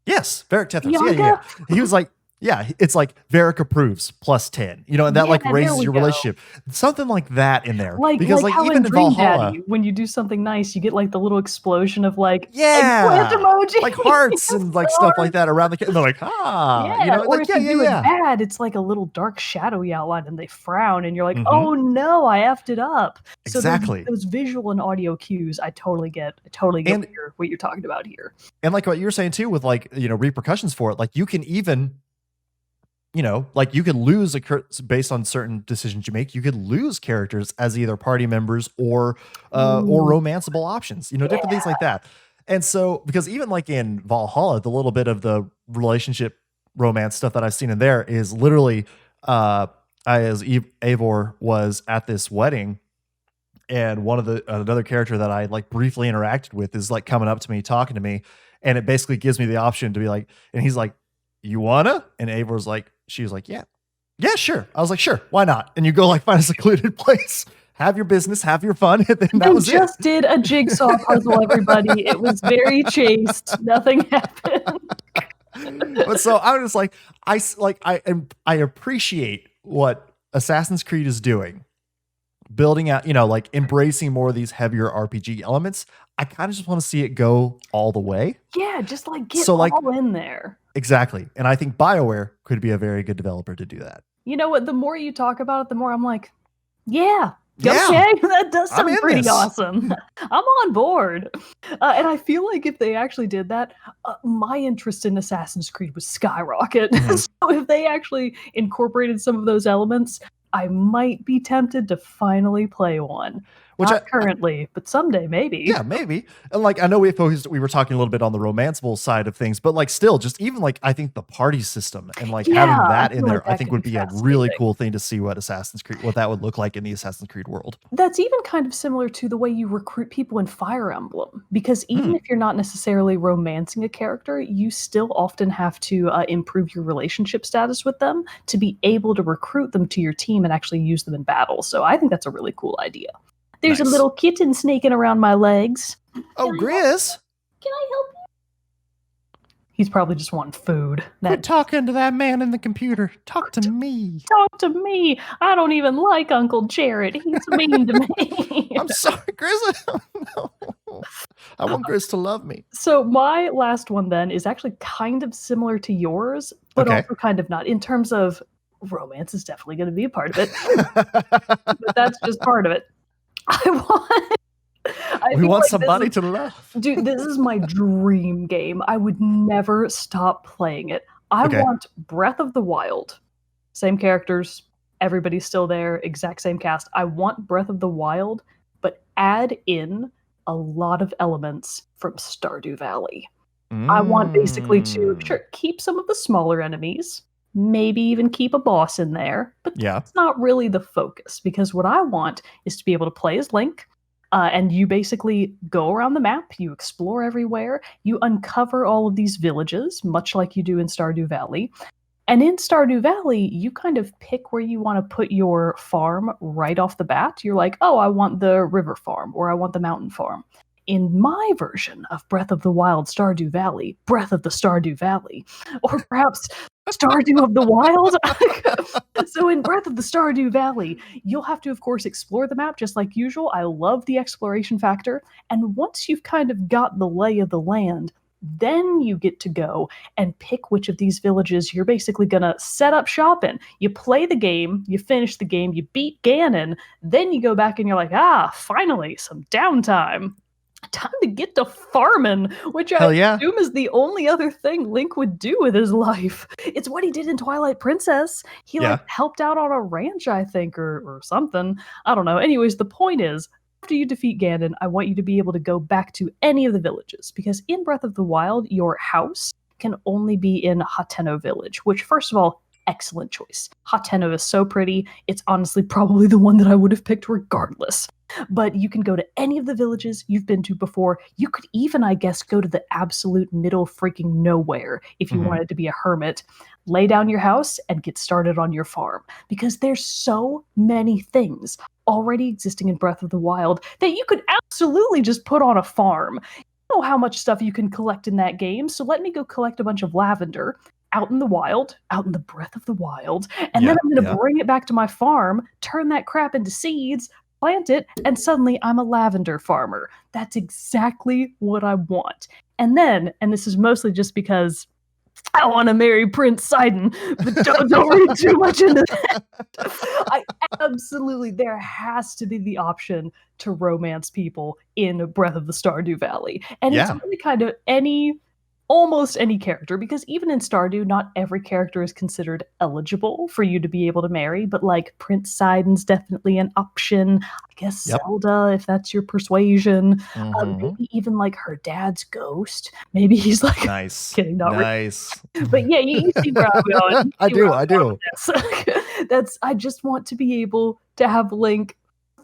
Speaker 1: Yes, Varric Tethos. Yeah. He was like, Yeah, it's like Varric approves plus 10, and that like
Speaker 2: Yeah, there
Speaker 1: raises
Speaker 2: we
Speaker 1: your
Speaker 2: go.
Speaker 1: relationship. Something like that in there. Because
Speaker 2: Like
Speaker 1: like
Speaker 2: how in
Speaker 1: even in
Speaker 2: Dream
Speaker 1: Valhalla,
Speaker 2: Daddy, when you do something nice, you get like the little explosion of like eggplant
Speaker 1: yeah,
Speaker 2: emoji
Speaker 1: like
Speaker 2: when you
Speaker 1: hearts
Speaker 2: get
Speaker 1: and like stuff like
Speaker 2: stars.
Speaker 1: that around the and they're like,
Speaker 2: Yeah, or
Speaker 1: like
Speaker 2: if
Speaker 1: yeah,
Speaker 2: you
Speaker 1: yeah,
Speaker 2: do it
Speaker 1: yeah.
Speaker 2: bad, it's like a little dark shadowy outline and they frown and you're like,
Speaker 1: Hmm.
Speaker 2: "Oh no, I effed it up." So
Speaker 1: Exactly.
Speaker 2: those visual and audio cues, I totally get. I totally get
Speaker 1: And
Speaker 2: what you're talking about here.
Speaker 1: like what you were saying too with like, repercussions for it, like you can even like you could lose based on certain decisions you make. You could lose characters as either party members or
Speaker 2: Ooh,
Speaker 1: romanceable options. Different things
Speaker 2: yeah.
Speaker 1: like that. And so, because even like in Valhalla, the little bit of the relationship romance stuff that I've seen in there is literally, I as Eivor was at this wedding, and one of the another character that I like briefly interacted with is like coming up to me, talking to me, and it basically gives me the option to be like, and he's like, "You wanna?" And Avor's like, she was like, "Yeah, yeah, sure." I was like, "Sure, why not?" And you go like find a secluded place, have your business, have your fun, and then that
Speaker 2: I
Speaker 1: was it.
Speaker 2: just did a jigsaw puzzle, everybody. It was very chaste. Nothing happened.
Speaker 1: But so I was like, I appreciate what Assassin's Creed is doing, building out, like embracing more of these heavier RPG elements. I kind of just want to see it go all the way.
Speaker 2: Yeah, just like get
Speaker 1: So like
Speaker 2: all in there.
Speaker 1: exactly. And I think BioWare could be a very good developer to do that.
Speaker 2: You know what? The more you talk about it, the more I'm like, yeah,
Speaker 1: Yeah,
Speaker 2: okay, that does
Speaker 1: I'm
Speaker 2: sound
Speaker 1: in
Speaker 2: pretty
Speaker 1: this.
Speaker 2: awesome. I'm on board. And I feel like if they actually did that, my interest in Assassin's Creed would skyrocket.
Speaker 1: Mhm.
Speaker 2: So if they actually incorporated some of those elements, I might be tempted to finally play one.
Speaker 1: Which
Speaker 2: Not currently, but someday maybe.
Speaker 1: yeah, maybe. And like I know we were talking a little bit on the romanceable side of things, but like still just even like I think the party system and like
Speaker 2: Yeah,
Speaker 1: having
Speaker 2: I
Speaker 1: that in
Speaker 2: feel like
Speaker 1: there I
Speaker 2: that
Speaker 1: think
Speaker 2: could be
Speaker 1: would be a really
Speaker 2: fascinating.
Speaker 1: cool thing to see what that would look like in the Assassin's Creed world.
Speaker 2: That's even kind of similar to the way you recruit people in Fire Emblem, because even
Speaker 1: Mm,
Speaker 2: if you're not necessarily romancing a character, you still often have to improve your relationship status with them to be able to recruit them to your team and actually use them in battle. So I think that's a really cool idea. There's a
Speaker 1: nice.
Speaker 2: little kitten snaking around my legs.
Speaker 1: Oh, Grizz,
Speaker 2: Can I help you? He's probably just wanting food.
Speaker 1: quit
Speaker 2: That
Speaker 1: talking to that man in the computer. Talk to me.
Speaker 2: talk to me. I don't even like Uncle Jerrett. He's mean to me.
Speaker 1: I'm sorry, Grizz. No. I want Grizz to love me.
Speaker 2: So my last one then is actually kind of similar to yours, but
Speaker 1: Okay.
Speaker 2: also kind of not. In terms of romance is definitely going to be a part of it, but that's just part of it. I want I
Speaker 1: We
Speaker 2: feel
Speaker 1: want
Speaker 2: like this
Speaker 1: somebody
Speaker 2: is
Speaker 1: to love.
Speaker 2: dude, this is my dream game. I would never stop playing it. I
Speaker 1: Okay.
Speaker 2: want Breath of the Wild. Same characters, everybody's still there, exact same cast. I want Breath of the Wild, but add in a lot of elements from Stardew Valley. I want basically to,
Speaker 1: Mm.
Speaker 2: sure, keep some of the smaller enemies, maybe even keep a boss in there, but
Speaker 1: Yeah.
Speaker 2: that's not really the focus because what I want is to be able to play as Link. And you basically go around the map, you explore everywhere, you uncover all of these villages, much like you do in Stardew Valley. And in Stardew Valley, you kind of pick where you want to put your farm right off the bat. You're like, oh, I want the river farm or I want the mountain farm. In my version of Breath of the Wild Stardew Valley, Breath of the Stardew Valley, or perhaps Stardew of the Wild. So in Breath of the Stardew Valley, you'll have to, of course, explore the map just like usual. I love the exploration factor. And once you've kind of got the lay of the land, then you get to go and pick which of these villages you're basically going to set up shop in. You play the game, you finish the game, you beat Ganon, then you go back and you're like, ah, finally, some downtime. Time to get to farming, which I
Speaker 1: Hell yeah.
Speaker 2: assume is the only other thing Link would do with his life. It's what he did in Twilight Princess. He like
Speaker 1: Yeah.
Speaker 2: helped out on a ranch, I think, or something. I don't know. Anyways, the point is, after you defeat Ganon, I want you to be able to go back to any of the villages because in Breath of the Wild, your house can only be in Hateno Village, which, first of all, excellent choice. Hateno is so pretty. It's honestly probably the one that I would have picked regardless. But you can go to any of the villages you've been to before. You could even, I guess, go to the absolute middle freaking nowhere if you
Speaker 1: Mhm.
Speaker 2: wanted to be a hermit. Lay down your house and get started on your farm because there's so many things already existing in Breath of the Wild that you could absolutely just put on a farm. You know how much stuff you can collect in that game, so let me go collect a bunch of lavender, out in the wild, out in the breath of the wild, and
Speaker 1: Yeah,
Speaker 2: then I'm going to
Speaker 1: yeah.
Speaker 2: bring it back to my farm, turn that crap into seeds, plant it, and suddenly I'm a lavender farmer. That's exactly what I want. And then, and this is mostly just because I want to marry Prince Sidon, but don't read too much into that. I absolutely, there has to be the option to romance people in Breath of the Stardew Valley. And it's
Speaker 1: Yeah.
Speaker 2: really kind of almost any character, because even in Stardew, not every character is considered eligible for you to be able to marry, but like Prince Sidon's definitely an option. I guess
Speaker 1: Yep.
Speaker 2: Zelda, if that's your persuasion.
Speaker 1: Mhm.
Speaker 2: Maybe even like her dad's ghost. Maybe he's like,
Speaker 1: Nice.
Speaker 2: kidding, not really.
Speaker 1: Nice.
Speaker 2: But yeah, you see where I'm going. You
Speaker 1: I
Speaker 2: see where
Speaker 1: do.
Speaker 2: I'm
Speaker 1: I
Speaker 2: going
Speaker 1: do.
Speaker 2: with this. I just want to be able to have Link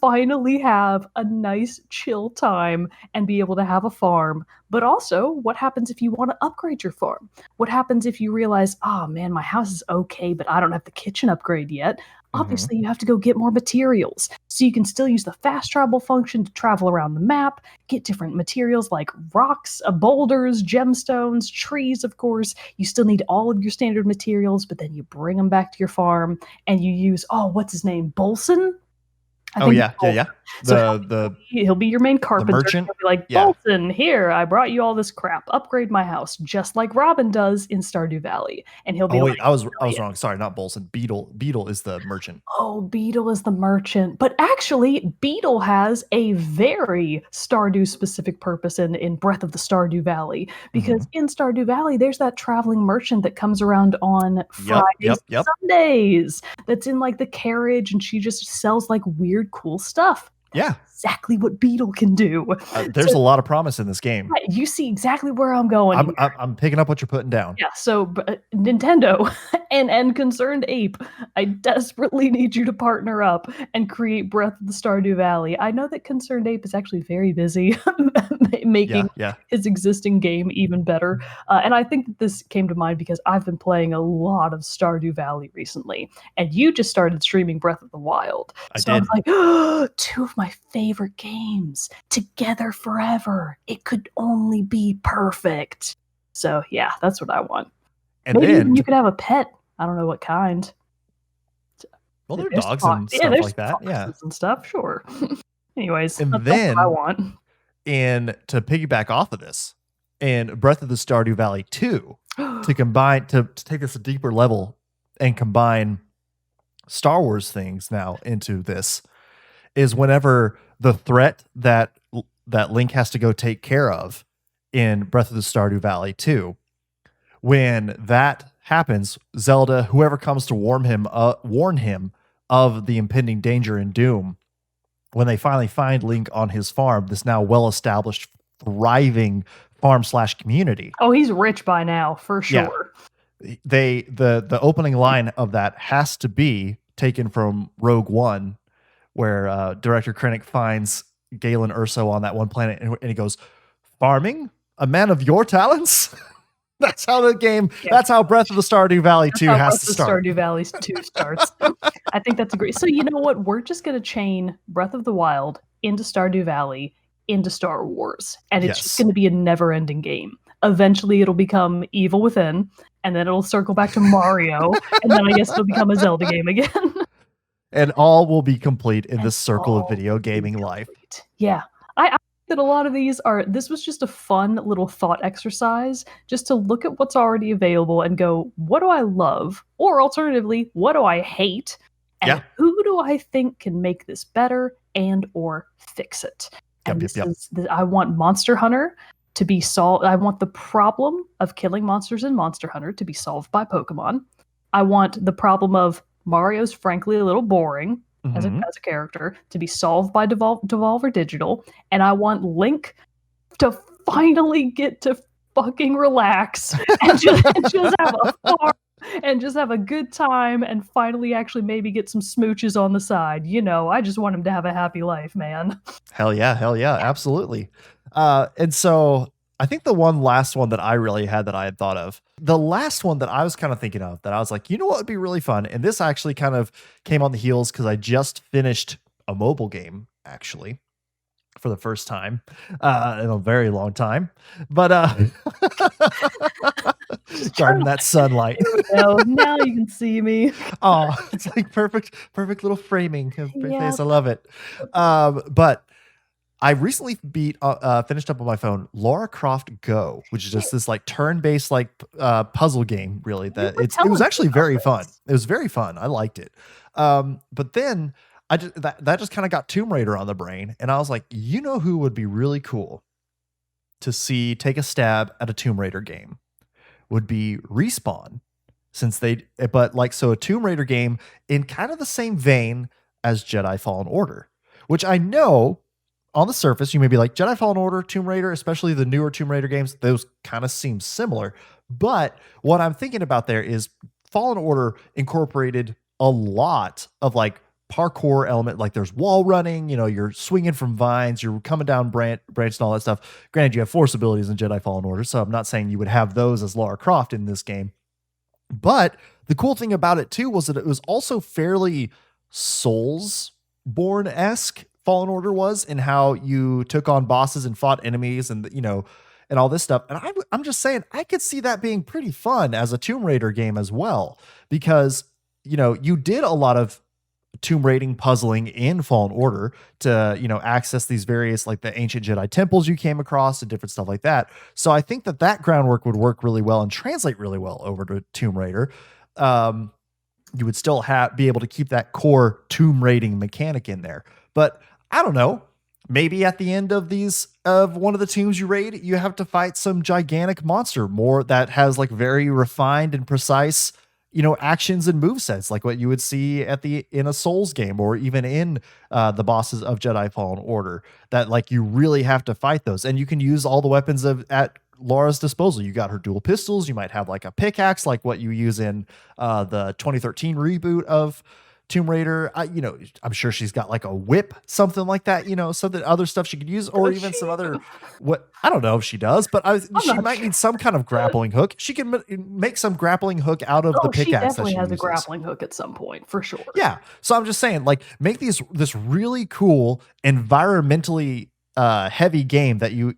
Speaker 2: finally have a nice chill time and be able to have a farm. But also, what happens if you want to upgrade your farm? What happens if you realize, oh man, my house is okay, but I don't have the kitchen upgrade yet?
Speaker 1: Mhm.
Speaker 2: Obviously, you have to go get more materials. So you can still use the fast travel function to travel around the map, get different materials like rocks, boulders, gemstones, trees, of course. You still need all of your standard materials, but then you bring them back to your farm and you use, oh, what's his name? Bolson? I
Speaker 1: Oh
Speaker 2: think it's
Speaker 1: yeah. Yeah, yeah.
Speaker 2: Bolton. So
Speaker 1: The
Speaker 2: he'll be your main
Speaker 1: the
Speaker 2: carpenter.
Speaker 1: merchant.
Speaker 2: He'll be like,
Speaker 1: Yeah.
Speaker 2: Bolton, here, I brought you all this crap. Upgrade my house, just like Robin does in Stardew Valley. And he'll
Speaker 1: Oh
Speaker 2: be like,
Speaker 1: wait, I was
Speaker 2: brilliant.
Speaker 1: wrong. Sorry, not Bolson. Beetle. Beetle is the merchant.
Speaker 2: Oh, Beetle is the merchant. But actually, Beetle has a very Stardew specific purpose in Breath of the Stardew Valley. Because
Speaker 1: Mhm.
Speaker 2: in Stardew Valley, there's that traveling merchant that comes around on
Speaker 1: Yep.
Speaker 2: Fridays
Speaker 1: Yep.
Speaker 2: and
Speaker 1: Yep.
Speaker 2: Sundays. That's in like the carriage, and she just sells like weird, cool stuff. That's
Speaker 1: Yeah.
Speaker 2: exactly what Beetle can do. So
Speaker 1: There's a lot of promise in this game.
Speaker 2: you see exactly where I'm going here.
Speaker 1: I'm picking up what you're putting down.
Speaker 2: Yeah, so Nintendo and Concerned Ape, I desperately need you to partner up and create Breath of the Stardew Valley. I know that Concerned Ape is actually very busy making
Speaker 1: Yeah. Yeah.
Speaker 2: his existing game even better. And I think that this came to mind because I've been playing a lot of Stardew Valley recently, and you just started streaming Breath of the Wild.
Speaker 1: I
Speaker 2: So I was
Speaker 1: did.
Speaker 2: like, oh, two of my favorite games together forever. It could only be perfect. So yeah, that's what I want.
Speaker 1: And
Speaker 2: Maybe
Speaker 1: then
Speaker 2: even you could have a pet. I don't know what kind.
Speaker 1: well, there are
Speaker 2: There's
Speaker 1: dogs and
Speaker 2: yeah,
Speaker 1: stuff
Speaker 2: there's
Speaker 1: like that. Yeah.
Speaker 2: foxes and stuff. Sure. Anyways,
Speaker 1: And
Speaker 2: that's what I
Speaker 1: then
Speaker 2: want.
Speaker 1: in to piggyback off of this, in Breath of the Stardew Valley 2, to combine to take this a deeper level and combine Star Wars things now into this, is whenever the threat that Link has to go take care of in Breath of the Stardew Valley 2, when that happens, Zelda, whoever comes to warn him of the impending danger and doom, when they finally find Link on his farm, this now well-established, thriving farm/community.
Speaker 2: Oh, he's rich by now, for
Speaker 1: Yeah.
Speaker 2: sure.
Speaker 1: The opening line of that has to be taken from Rogue One, where Director Krennic finds Galen Erso on that one planet, and he goes, "Farming? A man of your talents?" That's how the game.
Speaker 2: Yeah.
Speaker 1: That's how Breath of the Stardew Valley 2
Speaker 2: That's how
Speaker 1: has
Speaker 2: Breath
Speaker 1: to
Speaker 2: of the
Speaker 1: start.
Speaker 2: Stardew Valley 2 starts. I think that's a great. So you know what? We're just gonna chain Breath of the Wild into Stardew Valley into Star Wars, and it's just
Speaker 1: Yes.
Speaker 2: going to be a never-ending game. Eventually, it'll become Evil Within, and then it'll circle back to Mario, and then I guess it'll become a Zelda game again.
Speaker 1: And all will be complete in
Speaker 2: And
Speaker 1: this circle of
Speaker 2: all
Speaker 1: video
Speaker 2: will be
Speaker 1: gaming life.
Speaker 2: complete. Yeah. I think that a lot of these are, this was just a fun little thought exercise just to look at what's already available and go, what do I love? Or alternatively, what do I hate? And
Speaker 1: Yeah.
Speaker 2: who do I think can make this better and or fix it? And
Speaker 1: Yep.
Speaker 2: I want Monster Hunter to be solved. I want the problem of killing monsters in Monster Hunter to be solved by Pokemon. I want the problem of Mario's frankly a little boring as
Speaker 1: Mhm.
Speaker 2: a character to be solved by Devolver Digital, and I want Link to finally get to fucking relax and just have a farm and just have a good time and finally actually maybe get some smooches on the side. You know, I just want him to have a happy life, man.
Speaker 1: Hell yeah, absolutely. And so I think the last one that I really had that I had thought of, the last one that I was kind of thinking of, that I was like, you know what would be really fun? And this actually kind of came on the heels because I just finished a mobile game, actually, for the first time in a very long time. But Guarding that sunlight.
Speaker 2: There we go. Now you can see me.
Speaker 1: Oh, it's like perfect little framing of your
Speaker 2: Yeah.
Speaker 1: face. I love it. But I recently finished up on my phone Lara Croft Go, which is just this like turn-based like puzzle game. Really, that it was actually very fun. It was very fun. I liked it. But then that just kind of got Tomb Raider on the brain, and I was like, you know who would be really cool to see take a stab at a Tomb Raider game would be Respawn, since so a Tomb Raider game in kind of the same vein as Jedi Fallen Order, which I know on the surface you may be like Jedi Fallen Order, Tomb Raider, especially the newer Tomb Raider games, those kind of seem similar. But what I'm thinking about there is Fallen Order incorporated a lot of like parkour element, like there's wall running, you're swinging from vines, you're coming down branch and all that stuff. Granted, you have force abilities in Jedi Fallen Order, so I'm not saying you would have those as Lara Croft in this game. But the cool thing about it too was that it was also fairly Soulsborne-esque. Fallen Order was, in how you took on bosses and fought enemies and and all this stuff. And I'm just saying I could see that being pretty fun as a Tomb Raider game as well, because you did a lot of tomb raiding puzzling in Fallen Order to access these various like the ancient Jedi temples you came across and different stuff like that. So I think that groundwork would work really well and translate really well over to Tomb Raider. You would still be able to keep that core tomb raiding mechanic in there, but I don't know. Maybe at the end of one of the tombs you raid, you have to fight some gigantic monster more that has like very refined and precise, actions and movesets, like what you would see in a Souls game, or even in the bosses of Jedi Fallen Order, that like you really have to fight those. And you can use all the weapons at Lara's disposal. You got her dual pistols. You might have like a pickaxe, like what you use in the 2013 reboot of Tomb Raider. I'm sure she's got like a whip, something like that, something other stuff she could use, or even some other, I don't know if she does, but she might need some kind of grappling hook. She can make some grappling hook out of the pickaxe. She
Speaker 2: definitely has a grappling hook at some point, for sure.
Speaker 1: Yeah. So I'm just saying, like, make this really cool, environmentally heavy game that you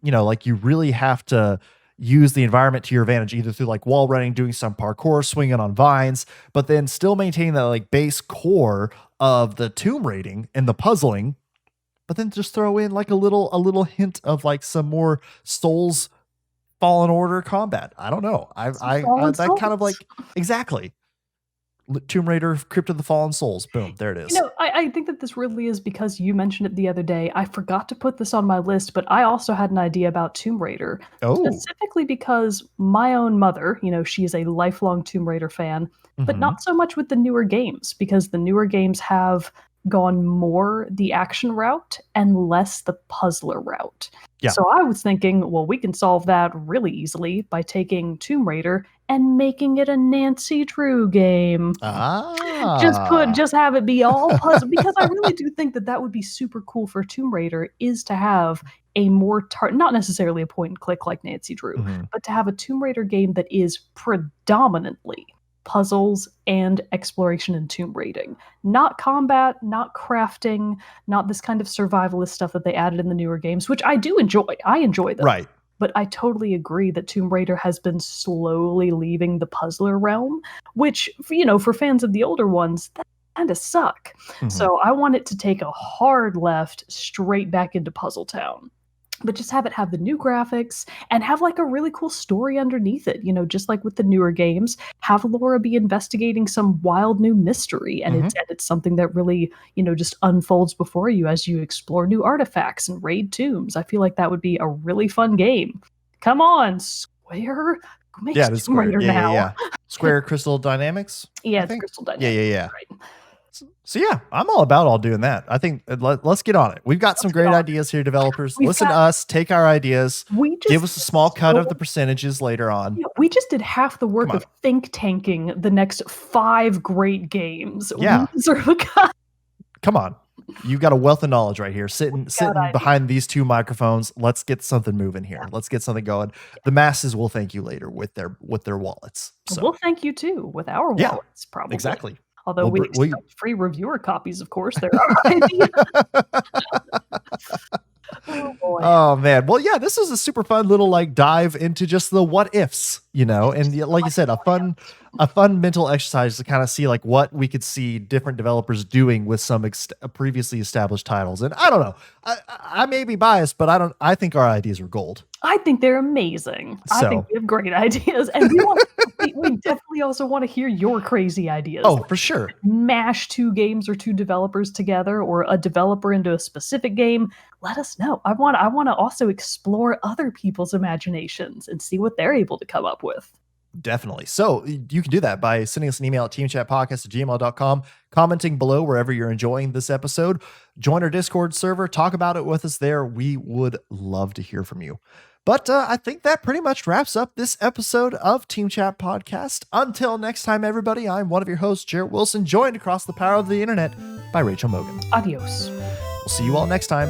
Speaker 1: really have to use the environment to your advantage, either through like wall running, doing some parkour, swinging on vines, but then still maintaining that like base core of the tomb raiding and the puzzling, but then just throw in like a little hint of like some more Souls Fallen Order combat. I don't know. I that kind of like, exactly. Tomb Raider, Crypt of the Fallen Souls. Boom, there it is.
Speaker 2: I think that this really is because you mentioned it the other day. I forgot to put this on my list, but I also had an idea about Tomb Raider. Specifically because my own mother, she is a lifelong Tomb Raider fan, but not so much with the newer games, because the newer games have gone more the action route and less the puzzler route.
Speaker 1: Yeah.
Speaker 2: So I was thinking, well, we can solve that really easily by taking Tomb Raider and making it a Nancy Drew game. Just have it be all puzzle, because I really do think that would be super cool for Tomb Raider, is to have a more not necessarily a point and click like Nancy Drew, but to have a Tomb Raider game that is predominantly puzzles and exploration and tomb raiding. Not combat, not crafting, not this kind of survivalist stuff that they added in the newer games, which I do enjoy. I enjoy them.
Speaker 1: Right.
Speaker 2: But I totally agree that Tomb Raider has been slowly leaving the puzzler realm, which, for fans of the older ones, that kind of suck. So I want it to take a hard left straight back into Puzzle Town. But just have it have the new graphics and have like a really cool story underneath it, just like with the newer games. Have Laura be investigating some wild new mystery, and it's something that really, just unfolds before you as you explore new artifacts and raid tombs. I feel like that would be a really fun game. Come on, Square. Make Tomb Raider now.
Speaker 1: Yeah. Square Crystal Dynamics?
Speaker 2: Yeah, it's Crystal Dynamics.
Speaker 1: Yeah.
Speaker 2: Right.
Speaker 1: So yeah, I'm all about all doing that. I think let's get on it. We've got some great ideas here, developers. Listen to us, take our ideas, give us a small cut of the percentages later on.
Speaker 2: Yeah, we just did half the work of think tanking the next 5 great games.
Speaker 1: Yeah.
Speaker 2: We deserve a cut.
Speaker 1: Come on. You've got a wealth of knowledge right here, sitting behind these 2 microphones. Let's get something moving here. Yeah. Let's get something going. The masses will thank you later with their wallets. So.
Speaker 2: We'll thank you too with our wallets, probably.
Speaker 1: Exactly.
Speaker 2: Although we expect free reviewer copies, of course. They're our idea. Oh boy.
Speaker 1: Oh man. Well, yeah, this is a super fun little like dive into just the what ifs, and like you said, a fun mental exercise to kind of see like what we could see different developers doing with some previously established titles. And I don't know, I may be biased, but I think our ideas are gold.
Speaker 2: I think they're amazing. I think
Speaker 1: So,
Speaker 2: we have great ideas, and we definitely also want to hear your crazy ideas.
Speaker 1: oh, for sure.
Speaker 2: Mash 2 games or 2 developers together, or a developer into a specific game. Let us know. I want to also explore other people's imaginations and see what they're able to come up with.
Speaker 1: Definitely. So you can do that by sending us an email at teamchatpodcast@gmail.com, commenting below wherever you're enjoying this episode. Join our Discord server, talk about it with us there. We would love to hear from you. But I think that pretty much wraps up this episode of Team Chat Podcast. Until next time, everybody, I'm one of your hosts, Jerrett Wilson, joined across the power of the internet by Rachel Mogan.
Speaker 2: Adios.
Speaker 1: We'll see you all next time.